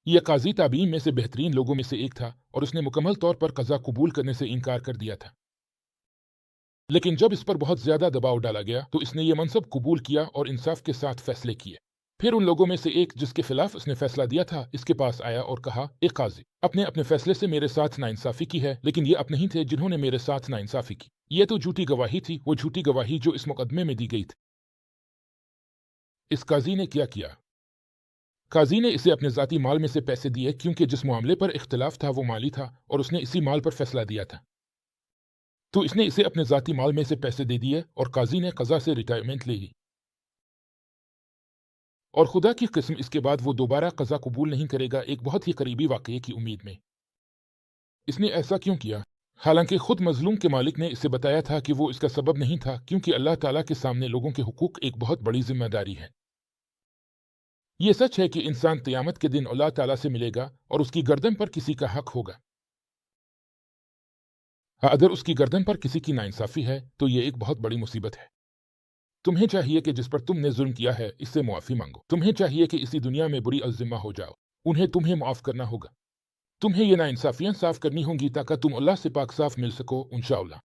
यह काजी ताबीन में से बेहतरीन लोगों में से एक था और उसने मुकम्मल तौर पर कज़ा कबूल करने से इनकार कर दिया था। लेकिन जब इस पर बहुत ज्यादा दबाव डाला गया तो इसने ये मनसब कबूल किया और इंसाफ के साथ फैसले किए। फिर उन लोगों में से एक जिसके खिलाफ उसने फैसला दिया था इसके पास आया और कहा, एक काजी, अपने अपने फैसले से मेरे साथ नाइंसाफी की है, लेकिन ये आप नहीं थे जिन्होंने मेरे साथ नाइंसाफी की। यह तो झूठी गवाही थी, वो झूठी गवाही जो इस मुकदमे में दी गई थी। इस काजी ने क्या किया? काजी ने इसे अपने जाती माल में से पैसे दिए क्योंकि जिस मामले पर इख्तिलाफ था वो माली था और उसने इसी माल पर फैसला दिया था। तो इसने इसे अपने जाती माल में से पैसे दे दिए और काजी ने कज़ा से रिटायरमेंट ले ली। और खुदा की कसम इसके बाद वो दोबारा कज़ा कबूल नहीं करेगा, एक बहुत ही करीबी वाक़ये की उम्मीद में। इसने ऐसा क्यों किया? हालांकि खुद मजलूम के मालिक ने इसे बताया था कि वो इसका सबब नहीं था, क्योंकि अल्लाह ताला के सामने लोगों के हुकूक एक बहुत बड़ी जिम्मेदारी है। ये सच है कि इंसान क़यामत के दिन अल्लाह ताला से मिलेगा और उसकी गर्दन पर किसी का हक होगा। हाँ, अगर उसकी गर्दन पर किसी की नाइंसाफ़ी है तो ये एक बहुत बड़ी मुसीबत है। तुम्हें चाहिए कि जिस पर तुमने जुल्म किया है इससे मुआफ़ी मांगो। तुम्हें चाहिए कि इसी दुनिया में बुरी अज़िम्मा हो जाओ। उन्हें तुम्हें माफ़ करना होगा। तुम्हें ये नाइंसाफ़ियाँ साफ़ करनी होंगी ताकि तुम अल्लाह से पाक साफ़ मिल सको इंशाअल्लाह।